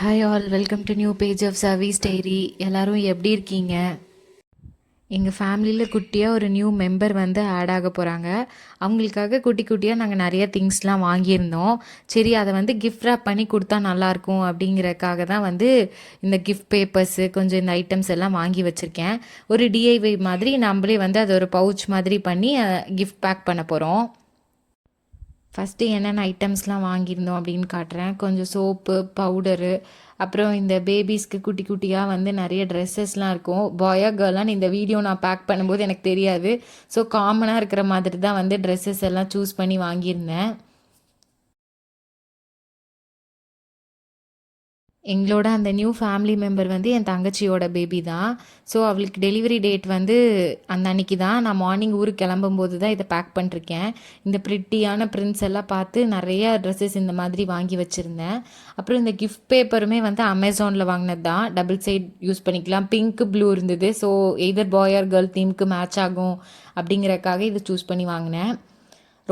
Hi all, welcome to new page of service diary. எல்லோரும் எப்படி இருக்கீங்க? எங்கள் ஃபேமிலியில் குட்டியாக ஒரு நியூ மெம்பர் வந்து ஆட் ஆக போகிறாங்க. அவங்களுக்காக குட்டி குட்டியாக நாங்கள் நிறைய திங்ஸ்லாம் வாங்கியிருந்தோம். சரி, அதை வந்து கிஃப்ட் ரேப் பண்ணி கொடுத்தா நல்லாயிருக்கும் அப்படிங்கிறக்காக தான் வந்து இந்த கிஃப்ட் பேப்பர்ஸு கொஞ்சம் இந்த ஐட்டம்ஸ் எல்லாம் வாங்கி வச்சுருக்கேன். ஒரு டிஐவை மாதிரி நம்மளே வந்து அதை ஒரு பவுச் மாதிரி பண்ணி கிஃப்ட் பேக் பண்ண போகிறோம். ஃபஸ்ட்டு என்னென்ன ஐட்டம்ஸ்லாம் வாங்கியிருந்தோம் அப்படின்னு காட்டுறேன். கொஞ்சம் சோப்பு, பவுடரு, அப்புறம் இந்த பேபிஸ்க்கு குட்டி குட்டியாக வந்து நிறைய ட்ரெஸ்ஸஸ்லாம் இருக்கும். பாயா கேர்ளான்னு இந்த வீடியோ நான் பேக் பண்ணும்போது எனக்கு தெரியாது. ஸோ காமனாக இருக்கிற மாதிரி தான் வந்து ட்ரெஸ்ஸஸ் எல்லாம் சூஸ் பண்ணி வாங்கியிருந்தேன். எங்களோட அந்த நியூ ஃபேமிலி மெம்பர் வந்து என் தங்கச்சியோட பேபி தான். ஸோ அவளுக்கு டெலிவரி டேட் வந்து அந்த அன்னைக்கு தான். நான் மார்னிங் ஊருக்கு கிளம்பும்போது தான் இதை பேக் பண்ணிருக்கேன். இந்த ப்ரிட்டியான பிரிண்ட்ஸ் எல்லாம் பார்த்து நிறைய ட்ரெஸ்ஸஸ் இந்த மாதிரி வாங்கி வச்சுருந்தேன். அப்புறம் இந்த கிஃப்ட் பேப்பருமே வந்து அமேசானில் வாங்கினது தான். டபுள் சைட் யூஸ் பண்ணிக்கலாம். பிங்க் ப்ளூ இருந்தது. So either boy or girl தீமுக்கு மேட்ச் ஆகும் அப்படிங்கிறக்காக இதை சூஸ் பண்ணி வாங்கினேன்.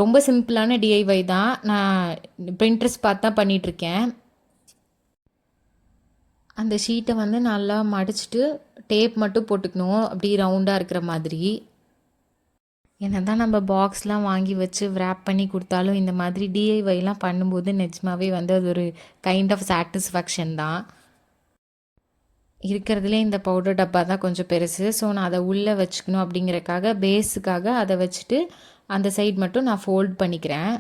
ரொம்ப சிம்பிளான டிஐஒய் தான். நான் பிரிண்டர்ஸ் பார்த்து தான் பண்ணிகிட்ருக்கேன். அந்த ஷீட்டை வந்து நல்லா மடிச்சுட்டு டேப் மட்டும் போட்டுக்கணும், அப்படி ரவுண்டாக இருக்கிற மாதிரி. என்ன தான் நம்ம பாக்ஸ்லாம் வாங்கி வச்சு ரேப் பண்ணி கொடுத்தாலும் இந்த மாதிரி டிஐஒய்லாம் பண்ணும்போது நிஜமாவே வந்து அது ஒரு கைண்ட் ஆஃப் சாட்டிஸ்ஃபேக்ஷன் தான். இருக்கிறதுலே இந்த பவுடர் டப்பா தான் கொஞ்சம் பெருசு. ஸோ நான் அதை உள்ளே வச்சுக்கணும் அப்படிங்கிறக்காக பேஸுக்காக அதை வச்சுட்டு அந்த சைடு மட்டும் நான் ஃபோல்ட் பண்ணிக்கிறேன்.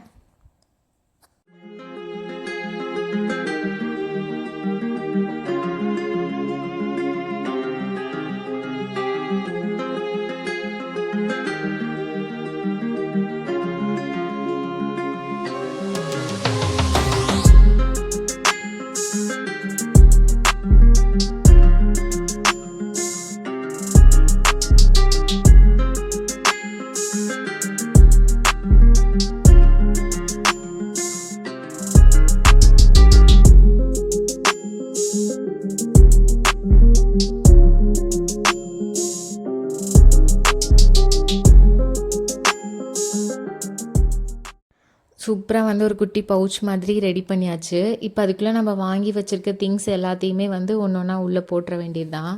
சூப்பராக வந்து ஒரு குட்டி பவுச் மாதிரி ரெடி பண்ணியாச்சு. இப்போ அதுக்குள்ளே நம்ம வாங்கி வச்சுருக்க திங்ஸ் எல்லாத்தையுமே வந்து ஒன்று ஒன்றா உள்ளே போட்டுற வேண்டியது தான்.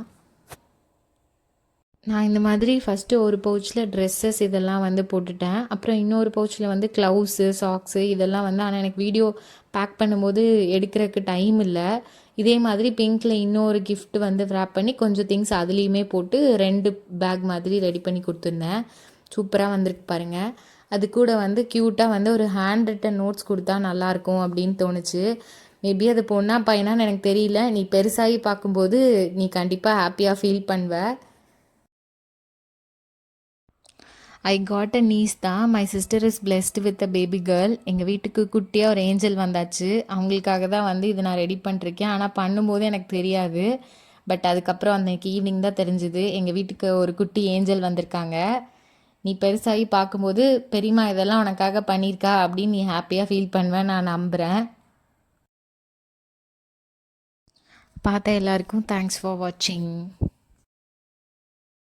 நான் இந்த மாதிரி ஃபஸ்ட்டு ஒரு பவுச்சில் ட்ரெஸ்ஸஸ் இதெல்லாம் வந்து போட்டுட்டேன். அப்புறம் இன்னொரு பவுச்சில் வந்து க்ளவுஸு, சாக்ஸு இதெல்லாம் வந்து, ஆனால் எனக்கு வீடியோ பேக் பண்ணும்போது எடுக்கிறதுக்கு டைம் இல்லை. இதே மாதிரி பிங்க்கில் இன்னொரு கிஃப்ட் வந்து ரேப் பண்ணி கொஞ்சம் திங்ஸ் அதுலேயுமே போட்டு 2 பேக் மாதிரி ரெடி பண்ணி கொடுத்துருந்தேன். சூப்பராக வந்திருக்கு பாருங்கள். அது கூட வந்து க்யூட்டாக வந்து ஒரு ஹேண்ட் ரிட்டன் நோட்ஸ் கொடுத்தா நல்லாயிருக்கும் அப்படின்னு தோணுச்சு. மேபி அது பொண்ணா பையனான்னு எனக்கு தெரியல. நீ பெருசாகி பார்க்கும்போது நீ கண்டிப்பாக ஹாப்பியாக ஃபீல் பண்ணுவ. ஐ காட் அ நீஸ் தான். My sister is blessed with a baby girl. எங்கள் வீட்டுக்கு குட்டியாக ஒரு ஏஞ்சல் வந்தாச்சு. அவங்களுக்காக தான் வந்து இதை நான் ரெடி பண்ணிருக்கேன். ஆனால் பண்ணும்போது எனக்கு தெரியாது. பட் அதுக்கப்புறம் அன்றைக்கி ஈவினிங் தான் தெரிஞ்சுது எங்கள் வீட்டுக்கு ஒரு குட்டி ஏஞ்சல் வந்திருக்காங்க. நீ பெருசாகி பார்க்கும்போது பெரியம்மா இதெல்லாம் உனக்காக பண்ணியிருக்கா அப்படின்னு நீ ஹாப்பியாக ஃபீல் பண்ணுவேன் நான் நம்புகிறேன். பார்த்த எல்லாருக்கும் தேங்க்ஸ் ஃபார் வாட்சிங்.